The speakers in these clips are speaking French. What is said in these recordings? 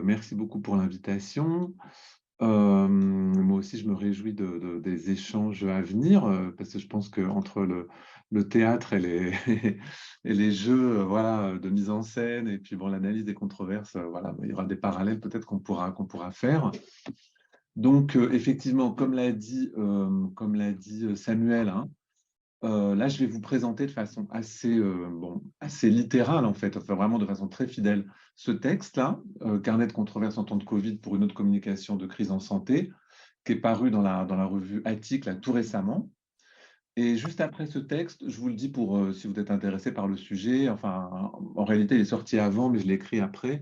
Merci beaucoup pour l'invitation. Moi aussi, je me réjouis des échanges à venir parce que je pense qu'entre le théâtre et et les jeux voilà, de mise en scène et puis bon, l'analyse des controverses, voilà, il y aura des parallèles peut-être qu'on pourra faire. Donc, effectivement, comme l'a dit Samuel, hein, là, je vais vous présenter de façon assez littérale, en fait, enfin vraiment de façon très fidèle, ce texte-là, Carnet de controverses en temps de Covid pour une autre communication de crise en santé, qui est paru dans la revue Attic, là, tout récemment. Et juste après ce texte, je vous le dis pour si vous êtes intéressé par le sujet, enfin, en réalité, il est sorti avant, mais je l'ai écrit après.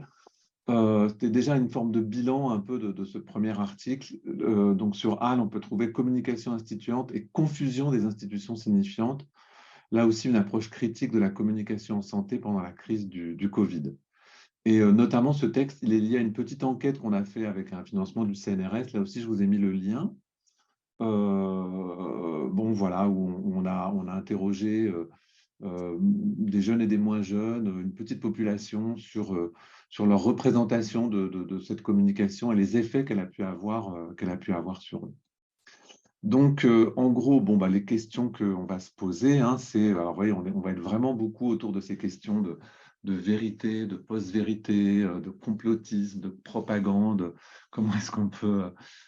C'était déjà une forme de bilan un peu de ce premier article. Donc sur Halle, on peut trouver communication instituante et confusion des institutions signifiantes. Là aussi, une approche critique de la communication en santé pendant la crise du Covid. Et notamment, ce texte, il est lié à une petite enquête qu'on a fait avec un financement du CNRS. Là aussi, je vous ai mis le lien. Bon, voilà, où on a interrogé des jeunes et des moins jeunes, une petite population sur leur représentation de cette communication et les effets qu'elle a pu avoir sur eux. Donc, en gros, bon, bah, les questions qu'on va se poser, hein, alors, vous voyez, on va être vraiment beaucoup autour de ces questions de vérité, de post-vérité, de complotisme, de propagande. Comment est-ce qu'on peut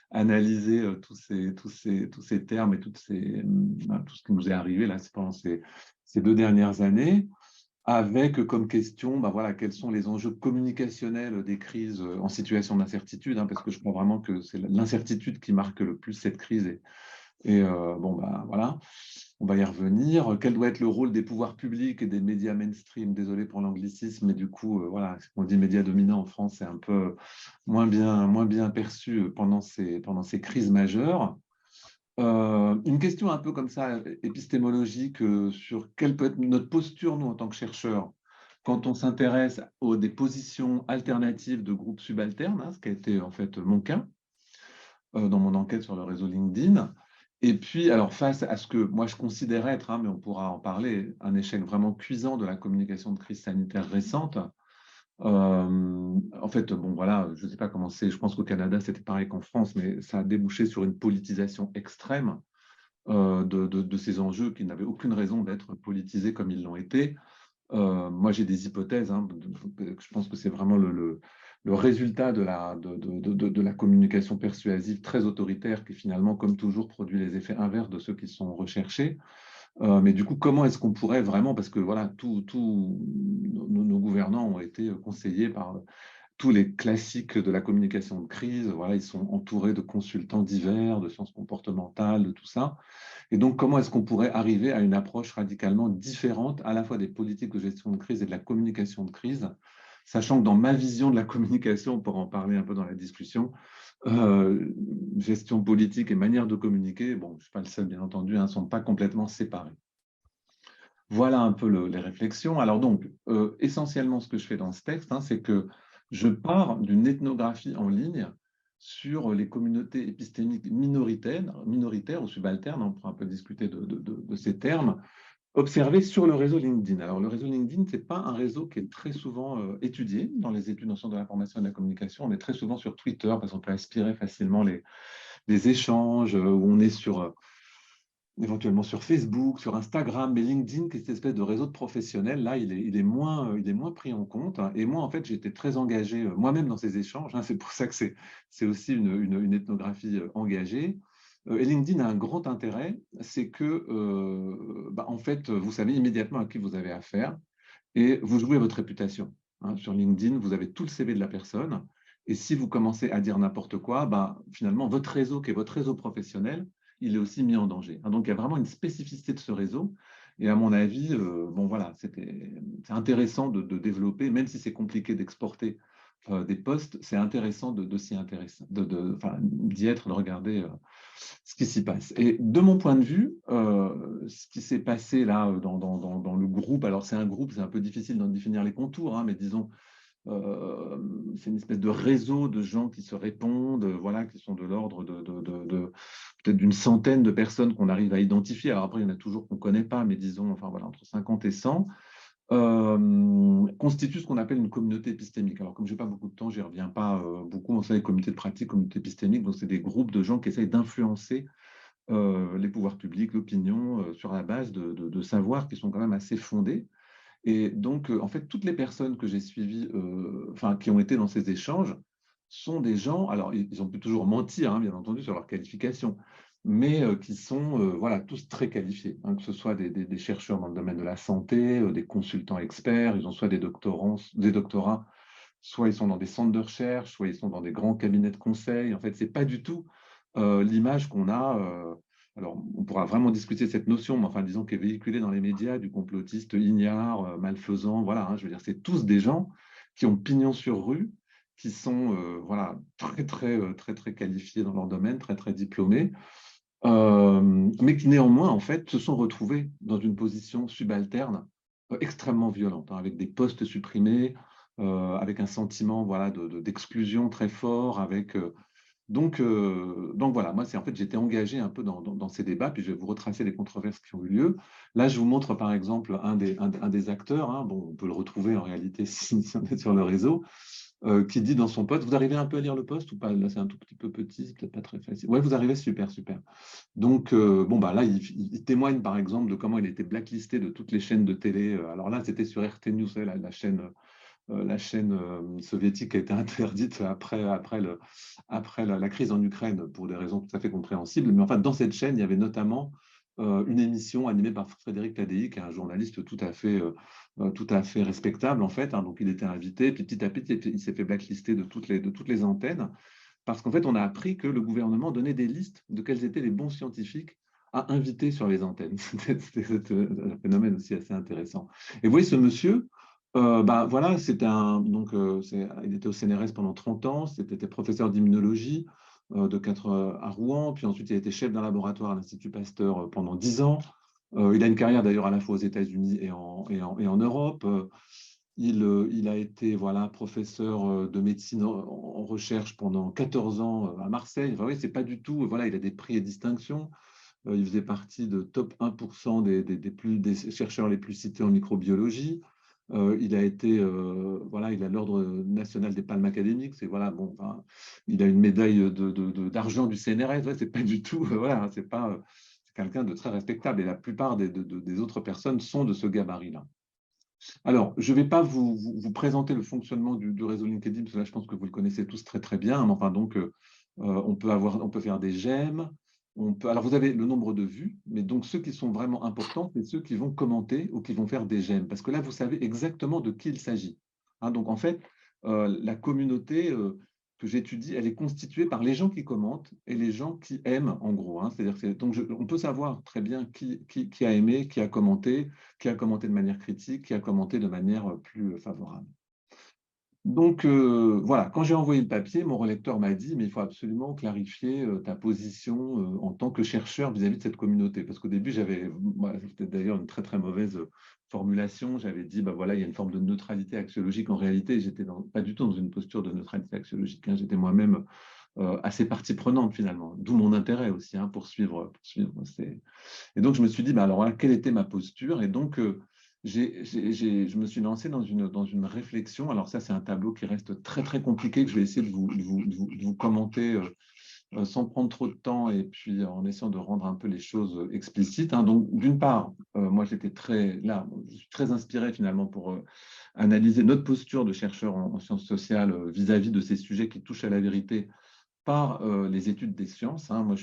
analyser tous ces termes et tout ce qui nous est arrivé là, pendant ces 2 dernières années, avec comme question, bah, voilà, quels sont les enjeux communicationnels des crises en situation d'incertitude, hein, parce que je crois vraiment que c'est l'incertitude qui marque le plus cette crise. Bon, bah, voilà, on va y revenir. Quel doit être le rôle des pouvoirs publics et des médias mainstream? Désolé pour l'anglicisme, mais du coup, voilà, ce qu'on dit médias dominants en France, c'est un peu moins bien perçu pendant ces crises majeures. Une question un peu comme ça, épistémologique, sur quelle peut être notre posture, nous, en tant que chercheurs, quand on s'intéresse aux des positions alternatives de groupes subalternes, hein, ce qui a été en fait mon cas dans mon enquête sur le réseau LinkedIn. Et puis, alors, face à ce que moi je considère être, hein, mais on pourra en parler, un échec vraiment cuisant de la communication de crise sanitaire récente. En fait, bon, voilà, je ne sais pas comment c'est, je pense qu'au Canada, c'était pareil qu'en France, mais ça a débouché sur une politisation extrême de ces enjeux qui n'avaient aucune raison d'être politisés comme ils l'ont été. Moi, j'ai des hypothèses, hein, je pense que c'est vraiment le résultat de la communication persuasive très autoritaire qui finalement, comme toujours, produit les effets inverses de ceux qui sont recherchés. Mais du coup, comment est-ce qu'on pourrait vraiment, parce que voilà, tous nos gouvernants ont été conseillés par tous les classiques de la communication de crise, voilà, ils sont entourés de consultants divers, de sciences comportementales, de tout ça. Et donc, comment est-ce qu'on pourrait arriver à une approche radicalement différente, à la fois des politiques de gestion de crise et de la communication de crise, sachant que dans ma vision de la communication, on pourra en parler un peu dans la discussion, gestion politique et manière de communiquer, bon, je ne suis pas le seul, bien entendu, ne sont pas complètement séparés. Voilà un peu les réflexions. Alors donc, essentiellement, ce que je fais dans ce texte, hein, c'est que je pars d'une ethnographie en ligne sur les communautés épistémiques minoritaires ou subalternes, on pourra un peu discuter de ces termes, observées sur le réseau LinkedIn. Alors, le réseau LinkedIn, ce n'est pas un réseau qui est très souvent étudié dans les études en sciences de l'information et de la communication. On est très souvent sur Twitter parce qu'on peut aspirer facilement les échanges, où on est éventuellement sur Facebook, sur Instagram, mais LinkedIn, qui est cette espèce de réseau de professionnels, là, il est moins pris en compte, hein. Et moi, en fait, j'ai été très engagé moi-même dans ces échanges, hein. C'est pour ça que c'est aussi une ethnographie engagée. Et LinkedIn a un grand intérêt, c'est que, en fait, vous savez immédiatement à qui vous avez affaire et vous jouez votre réputation, hein. Sur LinkedIn, vous avez tout le CV de la personne. Et si vous commencez à dire n'importe quoi, finalement, votre réseau, qui est votre réseau professionnel, il est aussi mis en danger, hein. Donc, il y a vraiment une spécificité de ce réseau. Et à mon avis, bon, voilà, c'est intéressant de développer, même si c'est compliqué d'exporter des posts, c'est intéressant de s'y intéresser, enfin, d'y être, de regarder ce qui s'y passe. Et de mon point de vue, ce qui s'est passé là dans le groupe, alors c'est un groupe, c'est un peu difficile d'en définir les contours, hein, mais disons, c'est une espèce de réseau de gens qui se répondent, voilà, qui sont de l'ordre peut-être d'une centaine de personnes qu'on arrive à identifier. Alors après, il y en a toujours qu'on ne connaît pas, mais disons, enfin voilà, entre 50 et 100. constituent ce qu'on appelle une communauté épistémique. Alors, comme je n'ai pas beaucoup de temps, je n'y reviens pas beaucoup. On sait les comités de pratique, communautés épistémiques, donc c'est des groupes de gens qui essayent d'influencer les pouvoirs publics, l'opinion, sur la base de savoirs qui sont quand même assez fondés. Et donc, en fait, toutes les personnes que j'ai suivies, enfin, qui ont été dans ces échanges, sont des gens, alors ils ont pu toujours mentir, hein, bien entendu, sur leurs qualifications, mais qui sont voilà, tous très qualifiés, hein, que ce soit des chercheurs dans le domaine de la santé, des consultants experts, ils ont soit des doctorants, des doctorats, soit ils sont dans des centres de recherche, soit ils sont dans des grands cabinets de conseil. En fait, ce n'est pas du tout l'image qu'on a. Alors, on pourra vraiment discuter de cette notion, mais enfin, disons qu'elle est véhiculée dans les médias du complotiste ignare, malfaisant. Voilà, hein, je veux dire, c'est tous des gens qui ont pignon sur rue, qui sont voilà, très qualifiés dans leur domaine, très diplômés, mais qui néanmoins, en fait, se sont retrouvés dans une position subalterne extrêmement violente, hein, avec des postes supprimés, avec un sentiment voilà, d'exclusion très fort, avec donc voilà, moi, en fait, j'étais engagé un peu dans ces débats, puis je vais vous retracer les controverses qui ont eu lieu. Là, je vous montre par exemple un des acteurs, hein, bon, on peut le retrouver en réalité si on est sur le réseau, qui dit dans son poste, vous arrivez un peu à lire le poste ou pas? Là, c'est un tout petit peu petit, c'est peut-être pas très facile. Ouais, vous arrivez, super, super. Donc, bon, bah, là, il témoigne par exemple de comment il était blacklisté de toutes les chaînes de télé. Alors là, c'était sur RT News, la chaîne soviétique a été interdite après la crise en Ukraine pour des raisons tout à fait compréhensibles. Mais enfin, dans cette chaîne, il y avait notamment une émission animée par Frédéric Tadei, qui est un journaliste tout à fait respectable, en fait, hein. Donc, il était invité, puis petit à petit, il s'est fait blacklister de toutes les antennes, parce qu'en fait, on a appris que le gouvernement donnait des listes de quels étaient les bons scientifiques à inviter sur les antennes. C'était un phénomène aussi assez intéressant. Et vous voyez, ce monsieur, bah, voilà, il était au CNRS pendant 30 ans, c'était professeur d'immunologie à Rouen, puis ensuite il a été chef d'un laboratoire à l'Institut Pasteur pendant 10 ans. Il a une carrière d'ailleurs à la fois aux États-Unis et en Europe. Il a été voilà, professeur de médecine en recherche pendant 14 ans à Marseille. Enfin, oui, c'est pas du tout, voilà, il a des prix et distinctions. Il faisait partie de top 1% des chercheurs les plus cités en microbiologie. Il a été, voilà, il a l'ordre national des palmes académiques. C'est voilà, bon, enfin, il a une médaille d'argent du CNRS. Ouais, c'est pas du tout, voilà, c'est quelqu'un de très respectable. Et la plupart des autres personnes sont de ce gabarit-là. Alors, je ne vais pas vous présenter le fonctionnement du réseau LinkedIn, parce que là, je pense que vous le connaissez tous très bien. Mais enfin, donc, on peut faire des j'aime. Alors, vous avez le nombre de vues, mais donc ceux qui sont vraiment importants, c'est ceux qui vont commenter ou qui vont faire des j'aime, parce que là, vous savez exactement de qui il s'agit, hein. Donc, en fait, la communauté que j'étudie, elle est constituée par les gens qui commentent et les gens qui aiment, en gros, hein. C'est-à-dire donc on peut savoir très bien qui a aimé, qui a commenté de manière critique, qui a commenté de manière plus favorable. Donc voilà, quand j'ai envoyé le papier, mon relecteur m'a dit, mais il faut absolument clarifier ta position en tant que chercheur vis-à-vis de cette communauté. Parce qu'au début, c'était d'ailleurs une très mauvaise formulation, j'avais dit, bah voilà, il y a une forme de neutralité axiologique. En réalité, j'étais pas du tout dans une posture de neutralité axiologique, hein. J'étais moi-même assez partie prenante finalement, d'où mon intérêt aussi, hein, pour suivre. Et donc, je me suis dit, bah, alors, hein, quelle était ma posture? Et donc, je me suis lancé dans une réflexion. Alors ça, c'est un tableau qui reste très compliqué, que je vais essayer de vous commenter sans prendre trop de temps et puis en essayant de rendre un peu les choses explicites, hein. Donc, d'une part, moi, je suis très inspiré finalement pour analyser notre posture de chercheur en sciences sociales vis-à-vis de ces sujets qui touchent à la vérité par les études des sciences, hein. Moi,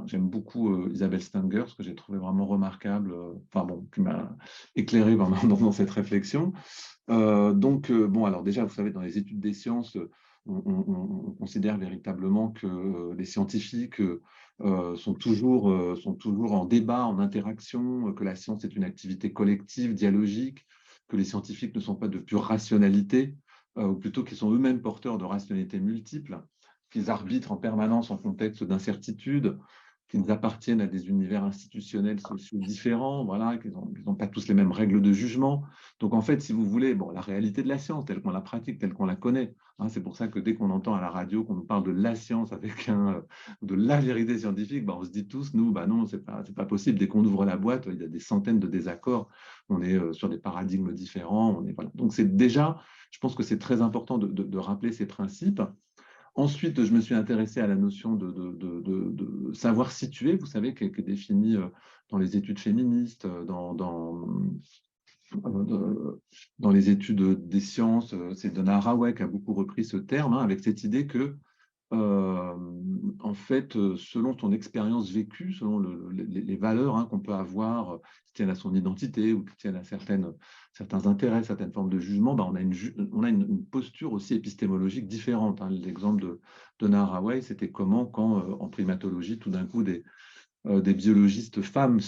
j'aime beaucoup Isabelle Stenger, ce que j'ai trouvé vraiment remarquable, enfin bon, qui m'a éclairé dans cette réflexion. Donc, bon, alors déjà, vous savez, dans les études des sciences, on considère véritablement que les scientifiques sont toujours en débat, en interaction, que la science est une activité collective, dialogique, que les scientifiques ne sont pas de pure rationalité, ou plutôt qu'ils sont eux-mêmes porteurs de rationalité multiples, qu'ils arbitrent en permanence en contexte d'incertitude, qu'ils appartiennent à des univers institutionnels sociaux différents, voilà, qu'ils n'ont pas tous les mêmes règles de jugement. Donc, en fait, si vous voulez, bon, la réalité de la science, telle qu'on la pratique, telle qu'on la connaît, hein, c'est pour ça que dès qu'on entend à la radio qu'on nous parle de la science avec de la vérité scientifique, ben, on se dit tous, nous, ben non, c'est pas possible. Dès qu'on ouvre la boîte, il y a des centaines de désaccords. On est sur des paradigmes différents. Voilà. Donc, c'est déjà, je pense que c'est très important de rappeler ces principes. Ensuite, je me suis intéressé à la notion de savoir situer, vous savez, qui est définie dans les études féministes, dans les études des sciences. C'est Donna Haraway qui a beaucoup repris ce terme, hein, avec cette idée que euh, en fait, selon ton expérience vécue, selon les valeurs, hein, qu'on peut avoir, qui tiennent à son identité ou qui tiennent à certains intérêts, certaines formes de jugement, ben, on a une posture aussi épistémologique différente, hein. L'exemple de Donna Haraway, c'était comment, quand en primatologie, tout d'un coup, des biologistes femmes,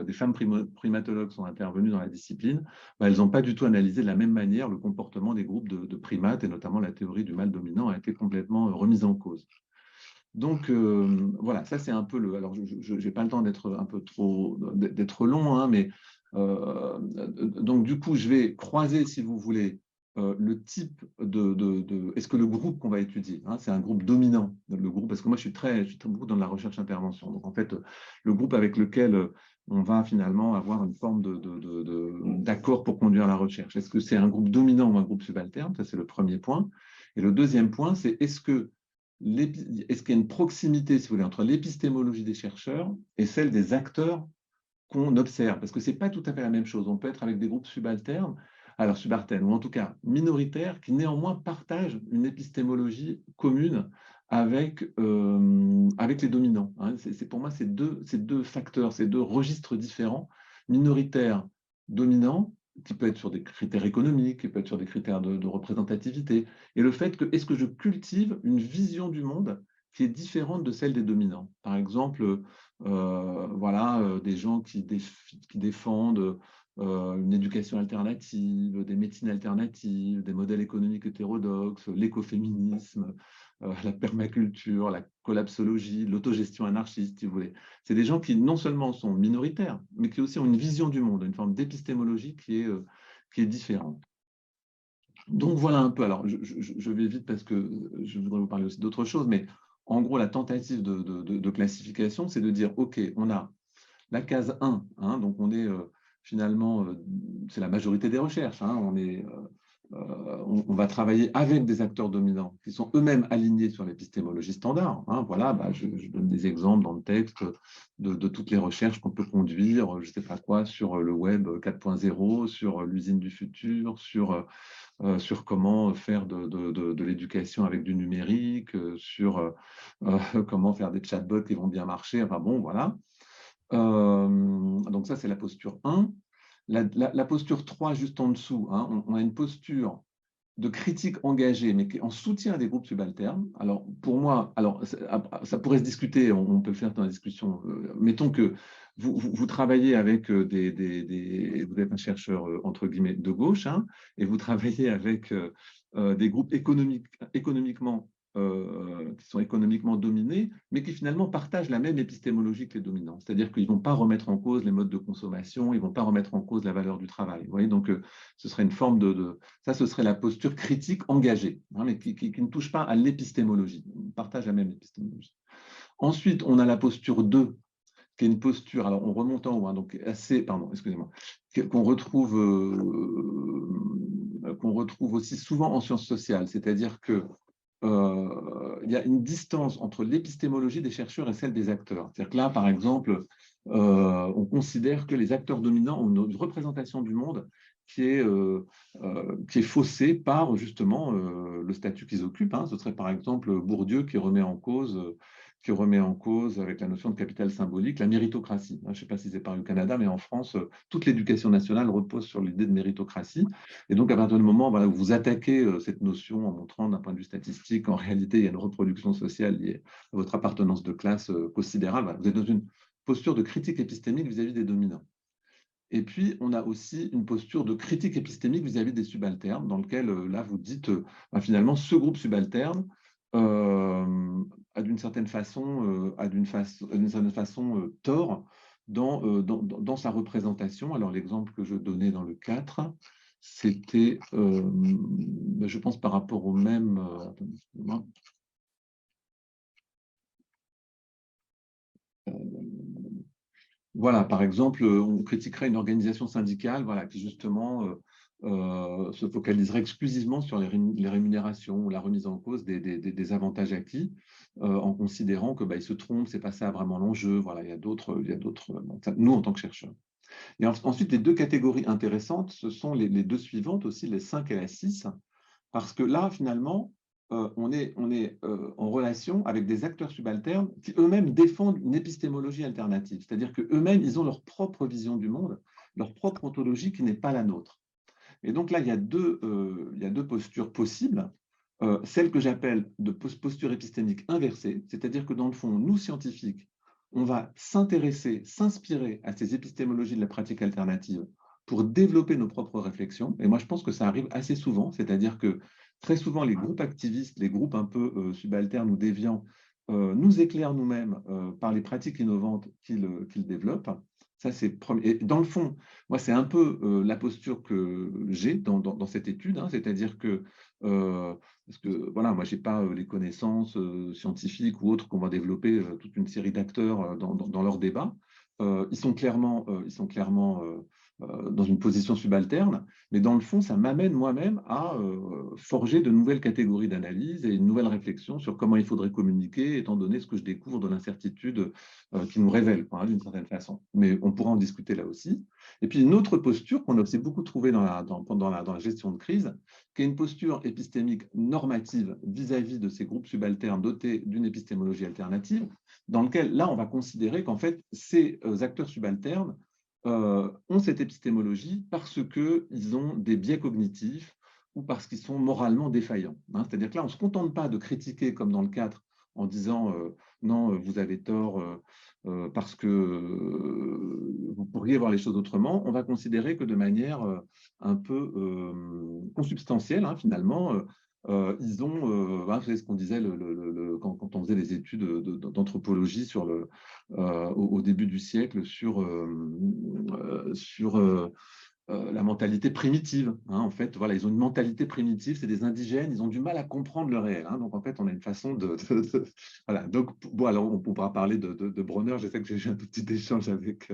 des femmes primatologues sont intervenues dans la discipline, ben, elles n'ont pas du tout analysé de la même manière le comportement des groupes de primates, et notamment la théorie du mâle dominant a été complètement remise en cause. Donc, voilà, ça c'est un peu le... Alors, je n'ai pas le temps d'être long, hein, mais donc du coup, je vais croiser, si vous voulez, le type est-ce que le groupe qu'on va étudier, hein, c'est un groupe dominant, le groupe, parce que moi je suis très beaucoup dans la recherche-intervention. Donc en fait, le groupe avec lequel on va finalement avoir une forme d'accord pour conduire la recherche. Est-ce que c'est un groupe dominant ou un groupe subalterne? Ça, c'est le premier point. Et le deuxième point, c'est est-ce qu'il y a une proximité, si vous voulez, entre l'épistémologie des chercheurs et celle des acteurs qu'on observe, parce que ce n'est pas tout à fait la même chose. On peut être avec des groupes subalternes, alors subalternes, ou en tout cas minoritaires, qui néanmoins partagent une épistémologie commune avec les dominants, hein. Pour moi, ces deux facteurs, ces deux registres différents, minoritaires, dominants, qui peut être sur des critères économiques, qui peut être sur des critères de représentativité, et le fait que, est-ce que je cultive une vision du monde qui est différente de celle des dominants? Par exemple, voilà, des gens qui défendent une éducation alternative, des médecines alternatives, des modèles économiques hétérodoxes, l'écoféminisme, la permaculture, la collapsologie, l'autogestion anarchiste, si vous voulez. C'est des gens qui non seulement sont minoritaires, mais qui aussi ont une vision du monde, une forme d'épistémologie qui est différente. Donc voilà un peu, alors je vais vite parce que je voudrais vous parler aussi d'autres choses, mais en gros, la tentative de classification, c'est de dire, OK, on a la case 1, hein, donc on est finalement, c'est la majorité des recherches, hein, on va travailler avec des acteurs dominants qui sont eux-mêmes alignés sur l'épistémologie standard, hein. Voilà, bah, je donne des exemples dans le texte de toutes les recherches qu'on peut conduire, je ne sais pas quoi, sur le web 4.0, sur l'usine du futur, sur comment faire de l'éducation avec du numérique, sur comment faire des chatbots qui vont bien marcher. Enfin bon, voilà. Donc ça, c'est la posture 1. La posture 3, juste en dessous, hein, on a une posture de critique engagée, mais qui est en soutien des groupes subalternes. Alors, pour moi, alors, ça pourrait se discuter, on peut le faire dans la discussion. Mettons que vous travaillez avec vous êtes un chercheur, entre guillemets, de gauche, hein, et vous travaillez avec des groupes économiquement qui sont économiquement dominés, mais qui finalement partagent la même épistémologie que les dominants. C'est-à-dire qu'ils ne vont pas remettre en cause les modes de consommation, ils ne vont pas remettre en cause la valeur du travail. Vous voyez, donc ce serait une forme ça, ce serait la posture critique engagée, hein, mais qui ne touche pas à l'épistémologie. On partage la même épistémologie. Ensuite, on a la posture 2, qui est une posture, alors on remonte en haut, hein, donc assez, pardon, excusez-moi, qu'on retrouve aussi souvent en sciences sociales, c'est-à-dire que il y a une distance entre l'épistémologie des chercheurs et celle des acteurs. C'est-à-dire que là, par exemple, on considère que les acteurs dominants ont une représentation du monde qui est faussée par justement le statut qu'ils occupent, hein. Ce serait par exemple Bourdieu qui remet en cause avec la notion de capital symbolique la méritocratie. Je ne sais pas si c'est pareil au Canada, mais en France, toute l'éducation nationale repose sur l'idée de méritocratie. Et donc, à partir du moment, voilà, où vous attaquez cette notion en montrant d'un point de vue statistique qu'en réalité, il y a une reproduction sociale liée à votre appartenance de classe considérable, voilà, vous êtes dans une posture de critique épistémique vis-à-vis des dominants. Et puis, on a aussi une posture de critique épistémique vis-à-vis des subalternes, dans lequel, là, vous dites, finalement, ce groupe subalterne, a d'une certaine façon, tort dans sa représentation. Alors, l'exemple que je donnais dans le 4, c'était, je pense, par rapport au même... attendez, excusez-moi. Voilà, par exemple, on critiquerait une organisation syndicale, voilà, qui justement se focaliserait exclusivement sur les rémunérations ou la remise en cause des avantages acquis, en considérant que il se trompe, c'est pas ça vraiment l'enjeu. Voilà, il y a d'autres, donc nous en tant que chercheurs. Et ensuite, les deux catégories intéressantes, ce sont les deux suivantes aussi, les 5 et la 6, parce que là, finalement, on est en relation avec des acteurs subalternes qui eux-mêmes défendent une épistémologie alternative, c'est-à-dire qu'eux-mêmes, ils ont leur propre vision du monde, leur propre ontologie qui n'est pas la nôtre. Et donc là, il y a deux postures possibles. Celle que j'appelle de posture épistémique inversée, c'est-à-dire que dans le fond, nous, scientifiques, on va s'intéresser, s'inspirer à ces épistémologies de la pratique alternative pour développer nos propres réflexions. Et moi, je pense que ça arrive assez souvent, c'est-à-dire que très souvent, les groupes activistes, les groupes un peu subalternes ou déviants, nous éclairent nous-mêmes par les pratiques innovantes qu'ils développent. Ça, c'est premier. Et dans le fond, moi, c'est un peu la posture que j'ai dans cette étude, hein, c'est-à-dire que parce que voilà, moi, je n'ai pas les connaissances scientifiques ou autres qu'on va développer toute une série d'acteurs dans leurs débats. Ils sont clairement dans une position subalterne, mais dans le fond, ça m'amène moi-même à forger de nouvelles catégories d'analyse et une nouvelle réflexion sur comment il faudrait communiquer, étant donné ce que je découvre de l'incertitude qui nous révèle, hein, d'une certaine façon. Mais on pourra en discuter là aussi. Et puis une autre posture qu'on a aussi beaucoup trouvée dans la gestion de crise, qui est une posture épistémique normative vis-à-vis de ces groupes subalternes dotés d'une épistémologie alternative, dans lequel, là, on va considérer qu'en fait, ces acteurs subalternes ont cette épistémologie parce qu'ils ont des biais cognitifs ou parce qu'ils sont moralement défaillants. Hein. C'est-à-dire que là, on ne se contente pas de critiquer, comme dans le 4, en disant non, vous avez tort parce que vous pourriez voir les choses autrement. On va considérer que de manière un peu consubstantielle, hein, finalement, ils ont, vous savez ce qu'on disait quand on faisait des études d'anthropologie au début du siècle sur la mentalité primitive. Hein, en fait, voilà, ils ont une mentalité primitive, c'est des indigènes, ils ont du mal à comprendre le réel. Hein, donc, en fait, on a une façon voilà. Donc, bon, alors, on pourra parler de Bronner. Je sais que j'ai eu un tout petit échange avec...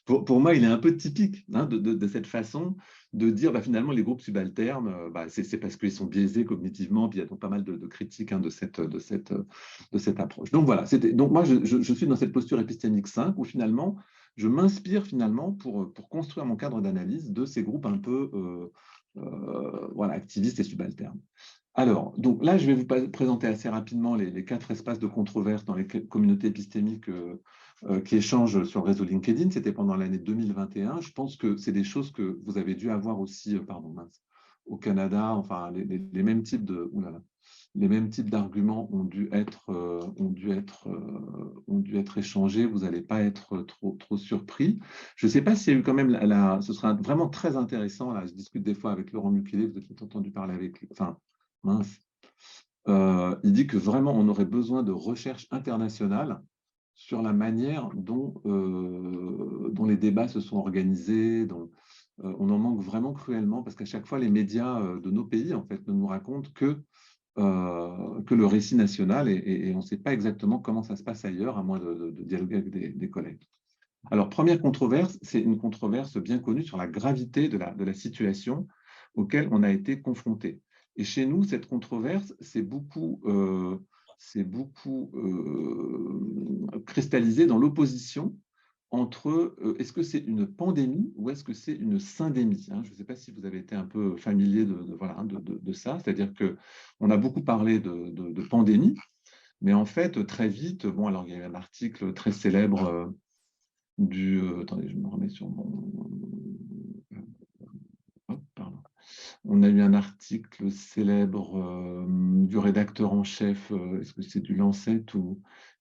pour moi, il est un peu typique hein, de cette façon de dire, finalement, les groupes subalternes, c'est parce qu'ils sont biaisés cognitivement, puis il y a donc pas mal de critiques hein, de cette approche. Donc, voilà. Donc, moi, je suis dans cette posture épistémique 5, où finalement, je m'inspire finalement pour construire mon cadre d'analyse de ces groupes un peu voilà, activistes et subalternes. Alors, donc là, je vais vous présenter assez rapidement les 4 espaces de controverse dans les communautés épistémiques qui échangent sur le réseau LinkedIn. C'était pendant l'année 2021. Je pense que c'est des choses que vous avez dû avoir aussi au Canada. Enfin, les mêmes types de... les mêmes types d'arguments ont dû être échangés. Vous n'allez pas être trop surpris. Je ne sais pas s'il y a eu quand même ce sera vraiment très intéressant. Là, je discute des fois avec Laurent Mukiele, vous avez peut-être entendu parler avec lui. Enfin, mince. Il dit que vraiment on aurait besoin de recherche internationale sur la manière dont les débats se sont organisés, on en manque vraiment cruellement parce qu'à chaque fois les médias de nos pays en fait ne nous racontent que le récit national et on ne sait pas exactement comment ça se passe ailleurs, à moins de dialoguer avec des collègues. Alors, première controverse, c'est une controverse bien connue sur la gravité de la situation auquel on a été confronté. Et chez nous, cette controverse, c'est beaucoup cristallisé dans l'opposition entre est-ce que c'est une pandémie ou est-ce que c'est une syndémie, hein. Je ne sais pas si vous avez été un peu familier de ça, c'est-à-dire qu'on a beaucoup parlé de pandémie, mais en fait, très vite, bon, alors il y a eu un article très célèbre attendez, je me remets sur mon... pardon. On a eu un article célèbre du rédacteur en chef, est-ce que c'est du Lancet,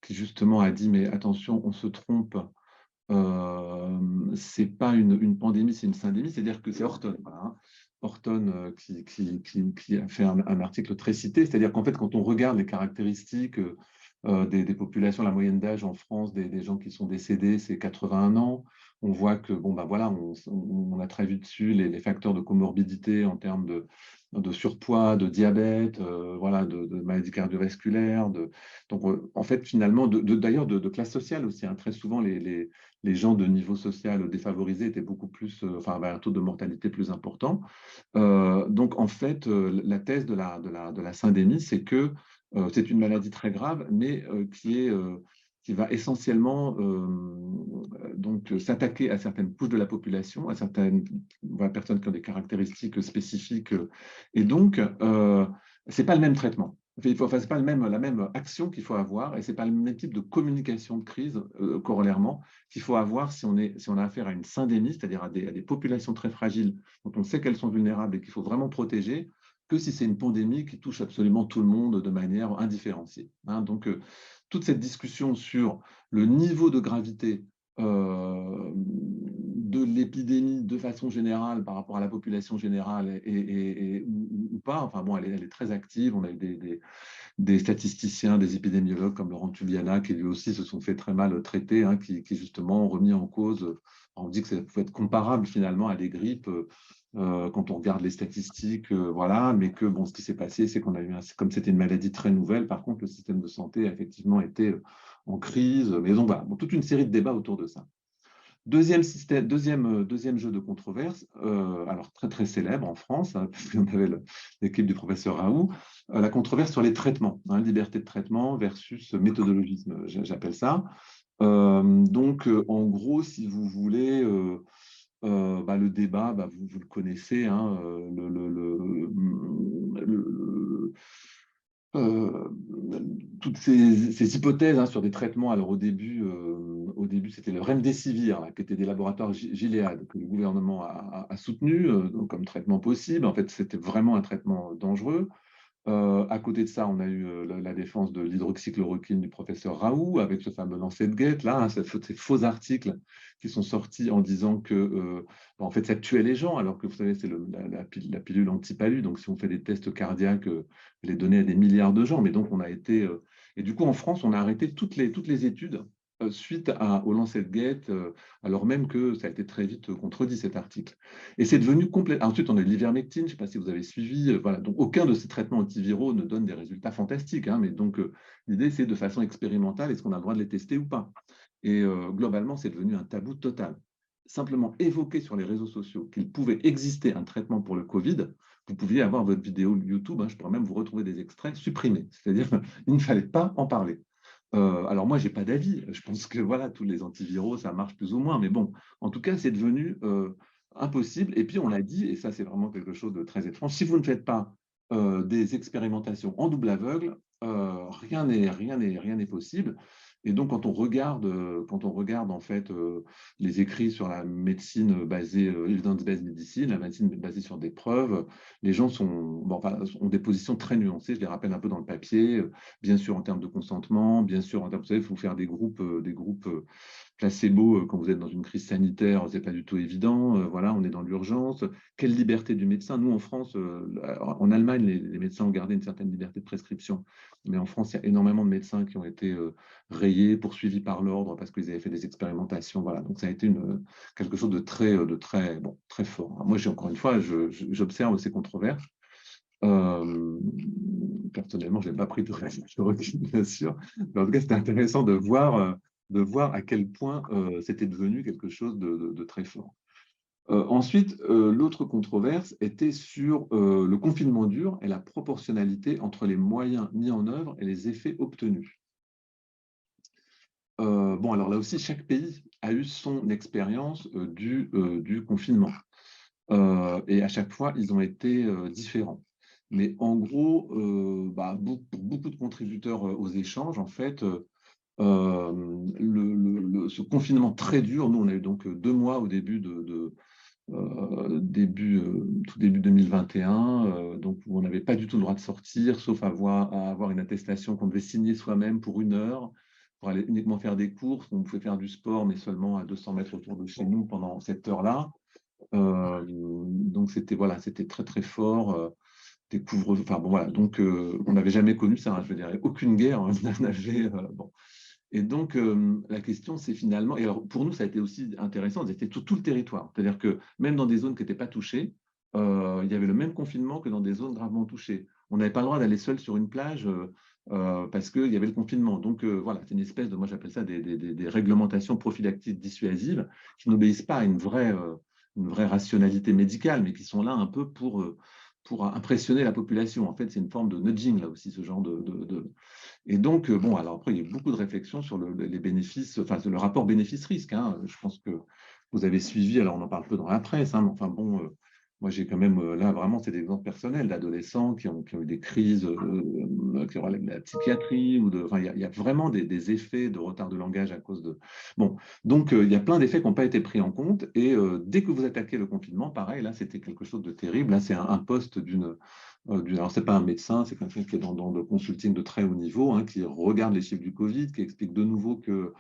qui justement a dit, mais attention, on se trompe, c'est pas une pandémie, c'est une syndémie, c'est-à-dire que c'est Horton. Voilà, hein. Horton qui a fait un article très cité, c'est-à-dire qu'en fait, quand on regarde les caractéristiques des populations, la moyenne d'âge en France des gens qui sont décédés, c'est 81 ans. On voit que, bon, ben voilà, on a très vu dessus les facteurs de comorbidité en termes de surpoids, de diabète, voilà, de maladies cardiovasculaires. Donc, en fait, finalement, d'ailleurs, de classe sociale aussi. Hein. Très souvent, les gens de niveau social défavorisé étaient beaucoup plus, enfin, avaient un taux de mortalité plus important. Donc, en fait, la thèse de la syndémie, c'est que c'est une maladie très grave, mais qui va essentiellement donc s'attaquer à certaines couches de la population, à certaines voilà, personnes qui ont des caractéristiques spécifiques. Et donc, ce n'est pas le même traitement. Enfin, c'est pas la même action qu'il faut avoir et ce n'est pas le même type de communication de crise, corollairement, qu'il faut avoir si on a affaire à une syndémie, c'est-à-dire à des populations très fragiles dont on sait qu'elles sont vulnérables et qu'il faut vraiment protéger, que si c'est une pandémie qui touche absolument tout le monde de manière indifférenciée. Hein. Donc, toute cette discussion sur le niveau de gravité de l'épidémie de façon générale par rapport à la population générale ou pas, enfin bon, elle est très active. On a eu des statisticiens, des épidémiologues comme Laurent Tubiana qui lui aussi se sont fait très mal traiter, hein, qui justement ont remis en cause. On dit que ça peut être comparable finalement à des grippes quand on regarde les statistiques, voilà, mais que bon, ce qui s'est passé, c'est qu'on a eu, comme c'était une maladie très nouvelle, par contre, le système de santé a effectivement été en crise. Mais donc voilà, bon, toute une série de débats autour de ça. Deuxième jeu de controverse, alors très très célèbre en France, hein, parce qu'on avait l'équipe du professeur Raoult, la controverse sur les traitements, hein, liberté de traitement versus méthodologisme, j'appelle ça. Donc, en gros, si vous voulez, le débat, vous le connaissez, hein, euh, toutes ces hypothèses hein, sur des traitements. Alors au début c'était le Remdesivir, là, qui était des laboratoires Gilead, que le gouvernement a soutenu donc, comme traitement possible. En fait, c'était vraiment un traitement dangereux. À côté de ça, on a eu la défense de l'hydroxychloroquine du professeur Raoult avec ce fameux lancet de guette, là, hein, ces faux articles qui sont sortis en disant que en fait, ça tuait les gens, alors que vous savez, c'est la pilule anti-palu. Donc, si on fait des tests cardiaques, les donner à des milliards de gens. Mais donc, on a été. Et du coup, en France, on a arrêté toutes les études suite au lancet de guette, alors même que ça a été très vite contredit cet article. Et c'est devenu complètement. Ensuite, on a eu l'ivermectine, je ne sais pas si vous avez suivi. Voilà. Donc, aucun de ces traitements antiviraux ne donne des résultats fantastiques. Hein, mais donc, l'idée, c'est de façon expérimentale, est-ce qu'on a le droit de les tester ou pas? Et globalement, c'est devenu un tabou total. Simplement évoquer sur les réseaux sociaux qu'il pouvait exister un traitement pour le Covid, vous pouviez avoir votre vidéo YouTube, hein, je pourrais même vous retrouver des extraits supprimés. C'est-à-dire qu'il ne fallait pas en parler. Alors moi, je n'ai pas d'avis. Je pense que voilà, tous les antiviraux, ça marche plus ou moins. Mais bon, en tout cas, c'est devenu impossible. Et puis, on l'a dit, et ça, c'est vraiment quelque chose de très étrange, si vous ne faites pas des expérimentations en double aveugle, rien n'est possible. Et donc, quand on regarde en fait les écrits sur la médecine basée, evidence-based medicine, la médecine basée sur des preuves, les gens ont des positions très nuancées. Je les rappelle un peu dans le papier. Bien sûr en termes de consentement, bien sûr en termes, vous savez, il faut faire des groupes placebo quand vous êtes dans une crise sanitaire, c'est pas du tout évident. Voilà, on est dans l'urgence. Quelle liberté du médecin? Nous, en France, en Allemagne, les médecins ont gardé une certaine liberté de prescription, mais en France, il y a énormément de médecins qui ont été rayés, poursuivis par l'ordre parce qu'ils avaient fait des expérimentations. Voilà, donc ça a été quelque chose de très fort. Alors moi, encore une fois, j'observe ces controverses. Personnellement, je n'ai pas pris de recul, bien sûr. Mais en tout cas, c'était intéressant de voir à quel point c'était devenu quelque chose de très fort. Ensuite, l'autre controverse était sur le confinement dur et la proportionnalité entre les moyens mis en œuvre et les effets obtenus. Bon, alors là aussi, chaque pays a eu son expérience du confinement. Et à chaque fois, ils ont été différents. Mais en gros, pour beaucoup de contributeurs aux échanges, en fait, ce confinement très dur, nous, on a eu donc 2 mois au début tout début 2021, donc où on n'avait pas du tout le droit de sortir, sauf à avoir une attestation qu'on devait signer soi-même pour 1 heure, pour aller uniquement faire des courses. On pouvait faire du sport, mais seulement à 200 mètres autour de chez nous pendant cette heure-là. Donc, c'était voilà, c'était très, très fort. Des couvre-feux, enfin bon, voilà. Donc, on n'avait jamais connu ça, hein, je veux dire, aucune guerre hein, n'avait. Bon. Et donc, la question, c'est finalement, et alors pour nous, ça a été aussi intéressant, c'était tout le territoire. C'est-à-dire que même dans des zones qui n'étaient pas touchées, il y avait le même confinement que dans des zones gravement touchées. On n'avait pas le droit d'aller seul sur une plage parce qu'il y avait le confinement. Donc, voilà, c'est une espèce de, moi j'appelle ça des réglementations prophylactiques dissuasives qui n'obéissent pas à une vraie rationalité médicale, mais qui sont là un peu pour impressionner la population. En fait, c'est une forme de nudging, là aussi, ce genre Et donc, bon, alors après, il y a eu beaucoup de réflexions sur les bénéfices, enfin, le rapport bénéfice-risque. Hein. Je pense que vous avez suivi, alors on en parle peu dans la presse, hein, mais enfin bon, moi j'ai quand même, là vraiment, c'est des exemples personnels d'adolescents qui ont eu des crises, qui ont la psychiatrie, enfin, il y a vraiment des effets de retard de langage à cause de. Bon, donc il y a plein d'effets qui n'ont pas été pris en compte, et dès que vous attaquez le confinement, pareil, là c'était quelque chose de terrible. Là, c'est un poste alors, ce n'est pas un médecin, c'est quelqu'un qui est dans le consulting de très haut niveau, hein, qui regarde les chiffres du Covid, qui explique de nouveau que,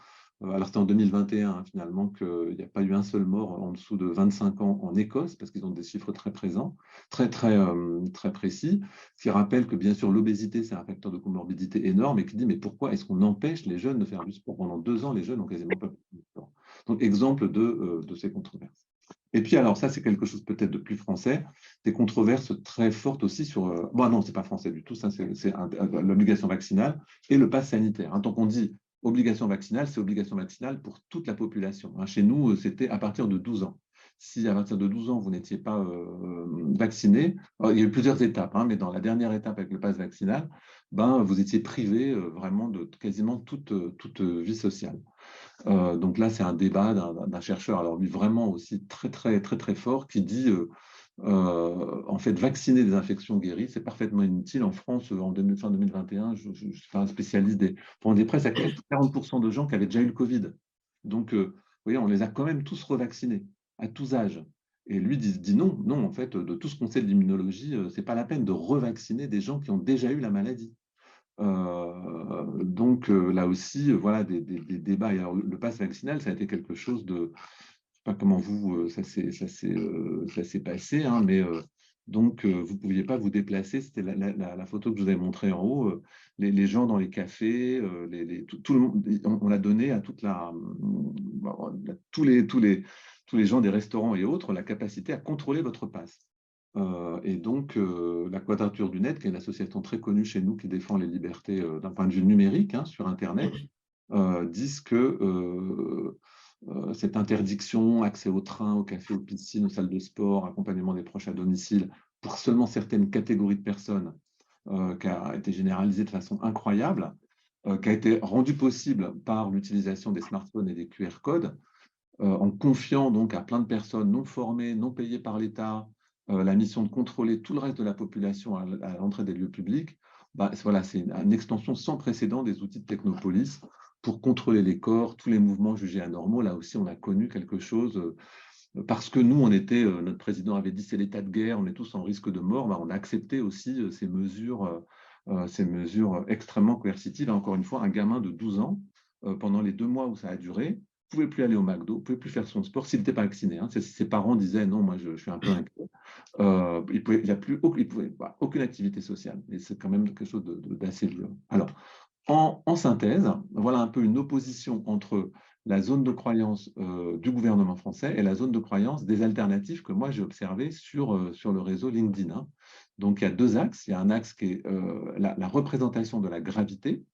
alors c'était en 2021, hein, finalement, qu'il n'y a pas eu un seul mort en dessous de 25 ans en Écosse, parce qu'ils ont des chiffres très présents, très précis, qui rappelle que, bien sûr, l'obésité, c'est un facteur de comorbidité énorme, et qui dit, mais pourquoi est-ce qu'on empêche les jeunes de faire du sport? Pendant 2 ans, les jeunes n'ont quasiment pas fait du sport. Donc, exemple de ces controverses. Et puis, alors, ça, c'est quelque chose peut-être de plus français, des controverses très fortes aussi sur. Bon, non, ce n'est pas français du tout, ça, c'est l'obligation vaccinale et le pass sanitaire. Hein. Tant qu'on dit obligation vaccinale, c'est obligation vaccinale pour toute la population. Hein. Chez nous, c'était à partir de 12 ans. Si à partir de 12 ans, vous n'étiez pas vacciné, il y a eu plusieurs étapes, hein, mais dans la dernière étape avec le pass vaccinal, ben, vous étiez privé vraiment de quasiment toute vie sociale. Donc là, c'est un débat d'un chercheur, alors lui vraiment aussi très fort, qui dit en fait, vacciner des infections guéries, c'est parfaitement inutile. En France, fin 2021, je suis pas un spécialiste on est presque à 40% de gens qui avaient déjà eu le Covid. Donc, vous voyez, on les a quand même tous revaccinés, à tous âges. Et lui dit non, non, en fait, de tout ce qu'on sait de l'immunologie, c'est pas la peine de revacciner des gens qui ont déjà eu la maladie. Donc là aussi, voilà des débats. Et alors, le pass vaccinal, ça a été quelque chose de, je ne sais pas comment ça s'est passé, hein, mais donc vous ne pouviez pas vous déplacer. C'était la photo que je vous avais montrée en haut. Les gens dans les cafés, tout le monde, on l'a donné à tous les gens des restaurants et autres la capacité à contrôler votre pass. Et donc, la Quadrature du Net, qui est une association très connue chez nous qui défend les libertés d'un point de vue numérique hein, sur Internet, disent que cette interdiction, accès au train, au café, aux piscines, aux salles de sport, accompagnement des proches à domicile, pour seulement certaines catégories de personnes, qui a été généralisée de façon incroyable, qui a été rendue possible par l'utilisation des smartphones et des QR codes, en confiant donc à plein de personnes non formées, non payées par l'État, la mission de contrôler tout le reste de la population à l'entrée des lieux publics, bah, voilà, c'est une extension sans précédent des outils de technopolis pour contrôler les corps, tous les mouvements jugés anormaux. Là aussi, on a connu quelque chose, parce que nous, notre président avait dit c'est l'état de guerre, on est tous en risque de mort, bah, on a accepté aussi ces mesures extrêmement coercitives. Encore une fois, un gamin de 12 ans, pendant les 2 mois où ça a duré, ne pouvait plus aller au McDo, ne pouvait plus faire son sport s'il n'était pas vacciné. Hein. Ses parents disaient non, moi je suis un peu inquiet. Il n'a plus aucune activité sociale. Et c'est quand même quelque chose d'assez violent. Alors, en synthèse, voilà un peu une opposition entre la zone de croyance du gouvernement français et la zone de croyance des alternatives que moi j'ai observées sur le réseau LinkedIn. Hein. Donc il y a 2 axes. Il y a un axe qui est la représentation de la gravité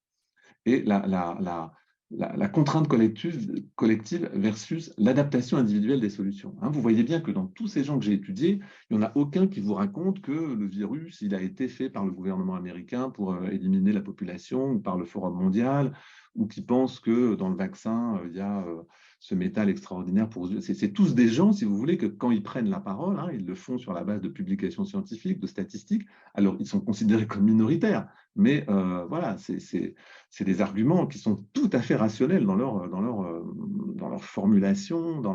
et la contrainte collective versus l'adaptation individuelle des solutions. Hein, vous voyez bien que dans tous ces gens que j'ai étudiés, il n'y en a aucun qui vous raconte que le virus, il a été fait par le gouvernement américain pour éliminer la population, ou par le Forum mondial, ou qui pense que dans le vaccin, il y a ce métal extraordinaire pour. C'est tous des gens, si vous voulez, que quand ils prennent la parole, hein, ils le font sur la base de publications scientifiques, de statistiques, alors ils sont considérés comme minoritaires. Mais voilà, c'est des arguments qui sont tout à fait rationnels dans leur formulation, dans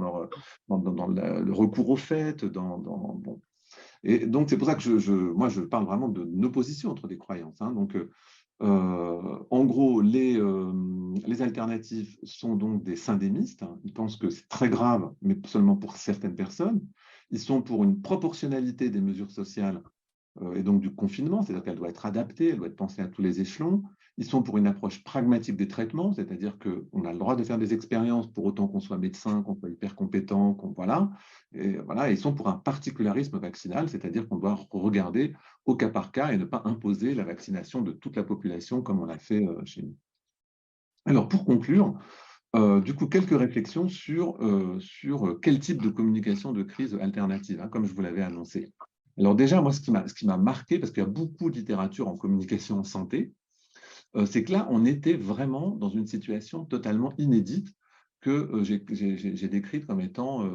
le recours aux faits. Bon. Et donc, c'est pour ça que moi, je parle vraiment d'une opposition entre des croyances. Hein. Donc, en gros, les alternatives sont donc des syndémistes. Hein. Ils pensent que c'est très grave, mais seulement pour certaines personnes. Ils sont pour une proportionnalité des mesures sociales et donc du confinement, c'est-à-dire qu'elle doit être adaptée, elle doit être pensée à tous les échelons. Ils sont pour une approche pragmatique des traitements, c'est-à-dire qu'on a le droit de faire des expériences pour autant qu'on soit médecin, qu'on soit hyper compétent, voilà. Et voilà, ils sont pour un particularisme vaccinal, c'est-à-dire qu'on doit regarder au cas par cas et ne pas imposer la vaccination de toute la population comme on l'a fait chez nous. Alors, pour conclure, du coup, quelques réflexions sur quel type de communication de crise alternative, hein, comme je vous l'avais annoncé. Alors déjà, moi, ce qui m'a marqué, parce qu'il y a beaucoup de littérature en communication en santé, c'est que là, on était vraiment dans une situation totalement inédite que j'ai décrite comme étant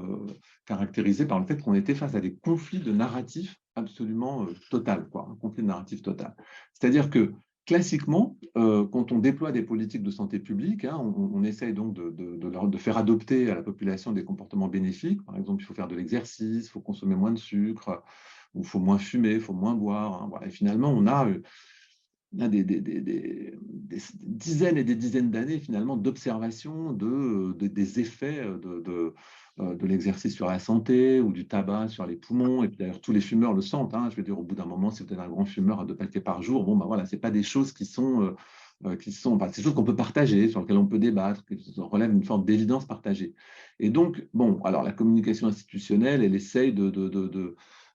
caractérisée par le fait qu'on était face à des conflits de narratifs absolument total, quoi, un conflit de narratif total. C'est-à-dire que classiquement, quand on déploie des politiques de santé publique, hein, on essaye donc de faire adopter à la population des comportements bénéfiques. Par exemple, il faut faire de l'exercice, il faut consommer moins de sucre, ou il faut moins fumer, il faut moins boire. Hein, voilà. Et finalement, on a des dizaines et des dizaines d'années finalement d'observation des effets de l'exercice sur la santé ou du tabac sur les poumons. Et puis d'ailleurs, tous les fumeurs le sentent. Hein. Je veux dire, au bout d'un moment, si vous êtes un grand fumeur à 2 paquets par jour, bon, ben voilà, ce n'est pas des choses c'est des choses qu'on peut partager, sur lesquelles on peut débattre, qui relèvent une forme d'évidence partagée. Et donc, bon, alors la communication institutionnelle, elle essaye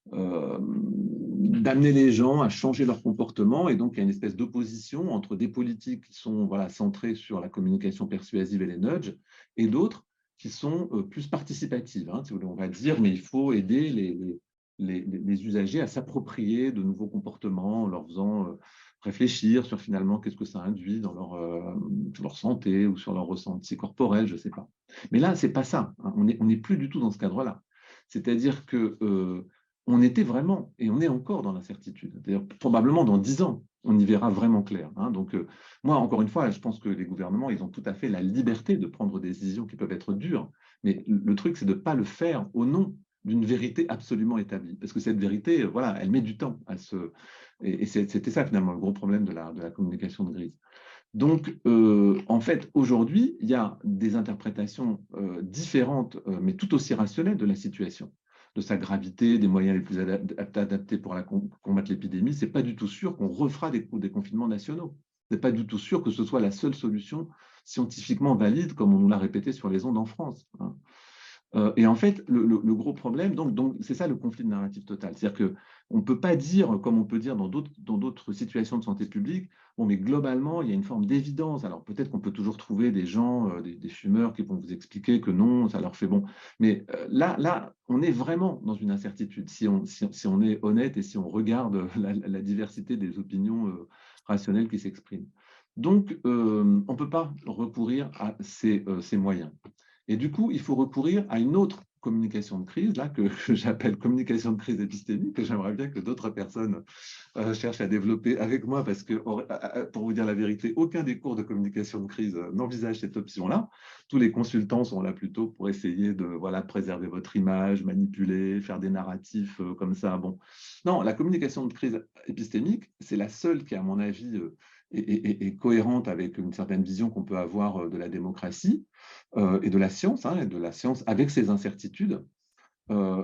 d'amener les gens à changer leur comportement. Et donc, il y a une espèce d'opposition entre des politiques qui sont voilà, centrées sur la communication persuasive et les nudges, et d'autres qui sont plus participatives. Hein, si vous voulez, on va dire, mais il faut aider les usagers à s'approprier de nouveaux comportements en leur faisant réfléchir sur finalement qu'est-ce que ça induit dans sur leur santé ou sur leur ressenti corporel, je ne sais pas. Mais là, ce n'est pas ça. Hein, on n'est plus du tout dans ce cadre-là. C'est-à-dire que on était vraiment, et on est encore dans l'incertitude. D'ailleurs, probablement dans 10 ans, on y verra vraiment clair. Hein. Donc, moi, encore une fois, je pense que les gouvernements, ils ont tout à fait la liberté de prendre des décisions qui peuvent être dures. Mais le truc, c'est de ne pas le faire au nom d'une vérité absolument établie. Parce que cette vérité, voilà, elle met du temps à se... Et c'était ça, finalement, le gros problème de la communication de crise. Donc, en fait, aujourd'hui, il y a des interprétations différentes, mais tout aussi rationnelles de la situation, de sa gravité, des moyens les plus adaptés pour combattre l'épidémie. Ce n'est pas du tout sûr qu'on refera des confinements nationaux. Ce n'est pas du tout sûr que ce soit la seule solution scientifiquement valide, comme on nous l'a répété sur les ondes en France. Hein. Et en fait, le gros problème, donc c'est ça le conflit de narratif total. C'est-à-dire qu'on ne peut pas dire, comme on peut dire dans d'autres situations de santé publique, bon, mais globalement, il y a une forme d'évidence. Alors peut-être qu'on peut toujours trouver des gens, des fumeurs qui vont vous expliquer que non, ça leur fait bon. Mais là, on est vraiment dans une incertitude. Si on est honnête et si on regarde la diversité des opinions rationnelles qui s'expriment. Donc, on ne peut pas recourir à ces moyens. Et du coup, il faut recourir à une autre communication de crise, là, que j'appelle communication de crise épistémique, que j'aimerais bien que d'autres personnes cherchent à développer avec moi, parce que, pour vous dire la vérité, aucun des cours de communication de crise n'envisage cette option-là. Tous les consultants sont là plutôt pour essayer de voilà, préserver votre image, manipuler, faire des narratifs comme ça. Bon. Non, la communication de crise épistémique, c'est la seule qui, à mon avis, est cohérente avec une certaine vision qu'on peut avoir de la démocratie et de la science, hein, et de la science avec ses incertitudes.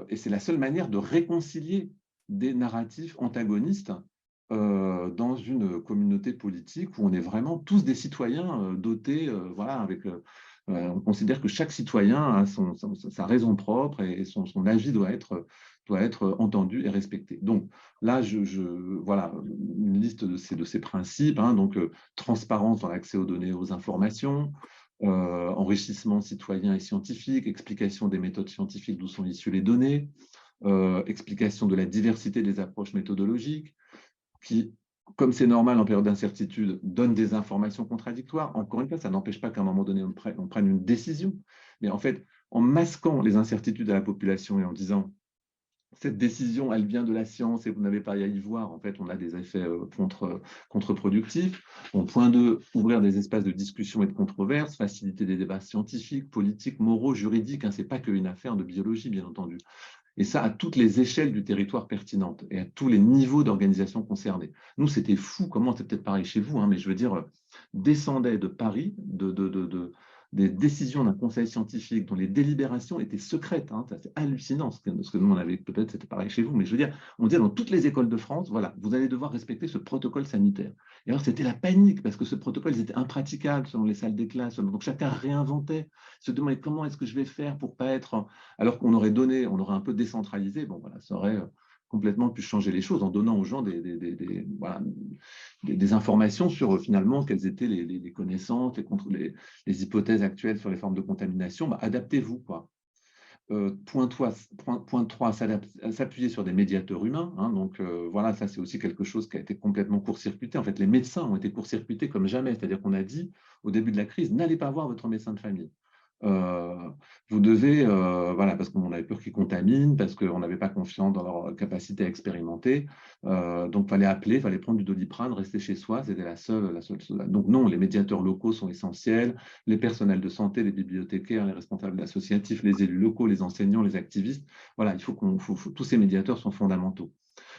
Et c'est la seule manière de réconcilier des narratifs antagonistes dans une communauté politique où on est vraiment tous des citoyens dotés, voilà, on considère que chaque citoyen a sa raison propre et son avis doit être entendu et respecté. Donc là, voilà, une liste de ces principes, hein, donc transparence dans l'accès aux données et aux informations, enrichissement citoyen et scientifique, explication des méthodes scientifiques d'où sont issues les données, explication de la diversité des approches méthodologiques, qui, comme c'est normal en période d'incertitude, donnent des informations contradictoires. Encore une fois, ça n'empêche pas qu'à un moment donné, on prenne une décision. Mais en fait, en masquant les incertitudes à la population et en disant cette décision, elle vient de la science et vous n'avez pas à y voir. En fait, on a des effets contre-productifs. Bon, point 2, ouvrir des espaces de discussion et de controverse, faciliter des débats scientifiques, politiques, moraux, juridiques. Hein, ce n'est pas qu'une affaire de biologie, bien entendu. Et ça à toutes les échelles du territoire pertinentes et à tous les niveaux d'organisation concernés. Nous, c'était fou, comment c'est peut-être pareil chez vous, hein, mais je veux dire, descendait de Paris, des décisions d'un conseil scientifique dont les délibérations étaient secrètes. Hein. C'est hallucinant, ce que nous, on avait, peut-être c'était pareil chez vous, mais je veux dire, on disait dans toutes les écoles de France, voilà, vous allez devoir respecter ce protocole sanitaire. Et alors, c'était la panique, parce que ce protocole, il était impraticable selon les salles des classes. Donc, chacun réinventait, se demandait comment est-ce que je vais faire pour pas être... Alors qu'on aurait donné, on aurait un peu décentralisé, bon, voilà, ça aurait complètement pu changer les choses en donnant aux gens voilà, des informations sur finalement quelles étaient les connaissances, les hypothèses actuelles sur les formes de contamination. Bah, adaptez-vous, quoi. Point 3, s'appuyer sur des médiateurs humains. Hein, donc voilà, ça c'est aussi quelque chose qui a été complètement court-circuité. En fait, les médecins ont été court-circuités comme jamais. C'est-à-dire qu'on a dit au début de la crise, n'allez pas voir votre médecin de famille. Vous devez, voilà, parce qu'on avait peur qu'ils contaminent, parce qu'on n'avait pas confiance dans leur capacité à expérimenter. Donc, il fallait appeler, il fallait prendre du Doliprane, rester chez soi, c'était la seule chose. Donc, non, les médiateurs locaux sont essentiels, les personnels de santé, les bibliothécaires, les responsables associatifs, les élus locaux, les enseignants, les activistes. Voilà, il faut tous ces médiateurs sont fondamentaux.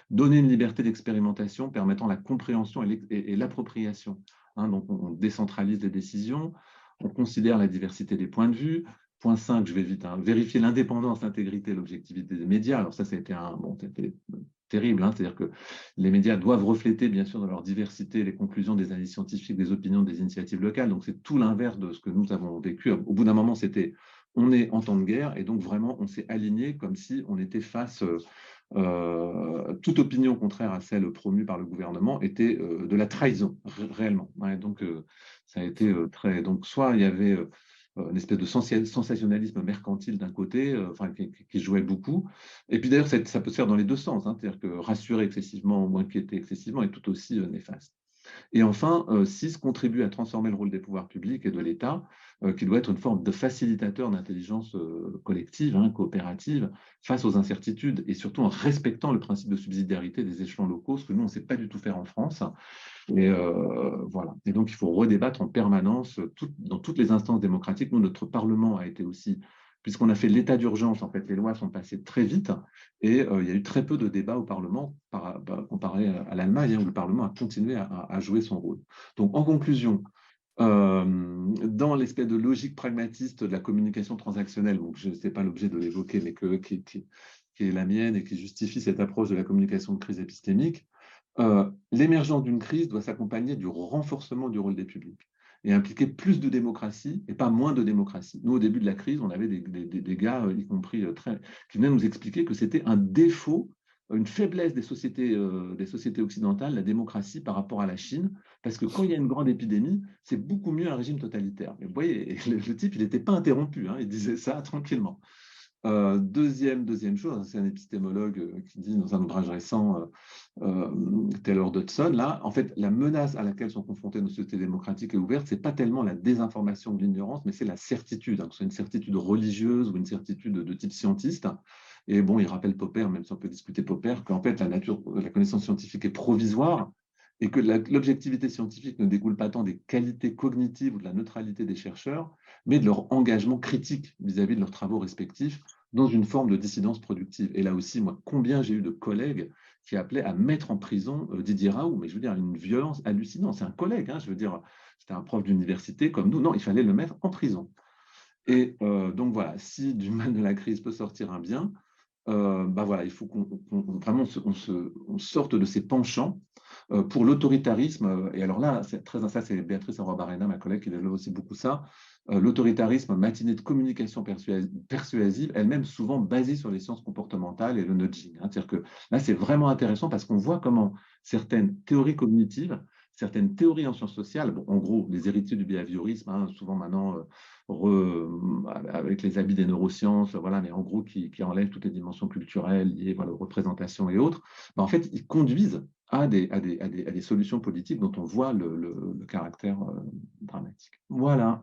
Donner une liberté d'expérimentation permettant la compréhension et l'appropriation. Hein, donc, on décentralise les décisions, on considère la diversité des points de vue. Point 5, je vais vite, hein, vérifier l'indépendance, l'intégrité, l'objectivité des médias. Alors ça a été terrible, hein, c'est-à-dire que les médias doivent refléter, bien sûr, dans leur diversité, les conclusions des analyses scientifiques, des opinions, des initiatives locales. Donc c'est tout l'inverse de ce que nous avons vécu. Au bout d'un moment, c'était on est en temps de guerre, et donc vraiment, on s'est aligné comme si on était face... toute opinion contraire à celle promue par le gouvernement était de la trahison, réellement. Ouais, donc, ça a été très. Donc, soit il y avait une espèce de sensationnalisme mercantile d'un côté, enfin, qui jouait beaucoup. Et puis d'ailleurs, ça peut se faire dans les deux sens. Hein, c'est-à-dire que rassurer excessivement ou inquiéter excessivement est tout aussi néfaste. Et enfin, 6, contribue à transformer le rôle des pouvoirs publics et de l'État, qui doit être une forme de facilitateur d'intelligence collective, hein, coopérative, face aux incertitudes, et surtout en respectant le principe de subsidiarité des échelons locaux, ce que nous, on ne sait pas du tout faire en France. Et voilà. Et donc, il faut redébattre en permanence dans toutes les instances démocratiques. Nous, notre Parlement a été aussi, puisqu'on a fait l'état d'urgence, en fait, les lois sont passées très vite, et il y a eu très peu de débats au Parlement comparé à l'Allemagne, hein, où le Parlement a continué à jouer son rôle. Donc, en conclusion, dans l'espèce de logique pragmatiste de la communication transactionnelle, donc je ne sais pas l'objet de l'évoquer, mais qui est la mienne et qui justifie cette approche de la communication de crise épistémique, l'émergence d'une crise doit s'accompagner du renforcement du rôle des publics et impliquer plus de démocratie et pas moins de démocratie. Nous, au début de la crise, on avait des gars, y compris qui venaient nous expliquer que c'était un défaut, une faiblesse des sociétés occidentales, la démocratie par rapport à la Chine, parce que quand il y a une grande épidémie, c'est beaucoup mieux un régime totalitaire. Mais vous voyez, le type, il n'était pas interrompu, hein, il disait ça tranquillement. Deuxième chose, c'est un épistémologue qui dit dans un ouvrage récent, Taylor Dodson, là, en fait, la menace à laquelle sont confrontées nos sociétés démocratiques et ouvertes, c'est pas tellement la désinformation ou l'ignorance, mais c'est la certitude, hein, que ce soit une certitude religieuse ou une certitude de type scientiste. Et bon, il rappelle Popper, même si on peut discuter Popper, qu'en fait, la connaissance scientifique est provisoire et que l'objectivité scientifique ne découle pas tant des qualités cognitives ou de la neutralité des chercheurs, mais de leur engagement critique vis-à-vis de leurs travaux respectifs dans une forme de dissidence productive. Et là aussi, moi, combien j'ai eu de collègues qui appelaient à mettre en prison Didier Raoult, mais je veux dire, une violence hallucinante. C'est un collègue, hein, je veux dire, c'était un prof d'université comme nous. Non, il fallait le mettre en prison. Et donc voilà, si du mal de la crise peut sortir un bien, bah voilà, il faut vraiment on sorte de ces penchants pour l'autoritarisme. Et alors là, ça c'est Béatrice Arruabarrena, ma collègue, qui développe aussi beaucoup ça. L'autoritarisme, matinée de communication persuasive, elle-même souvent basée sur les sciences comportementales et le nudging. Hein. C'est-à-dire que là, c'est vraiment intéressant parce qu'on voit comment certaines théories cognitives, certaines théories en sciences sociales, bon, en gros, les héritiers du behaviorisme, hein, souvent maintenant avec les habits des neurosciences, voilà, mais en gros qui enlèvent toutes les dimensions culturelles liées, voilà, aux représentations et autres, ben, en fait, ils conduisent à des solutions politiques dont on voit le caractère dramatique. Voilà.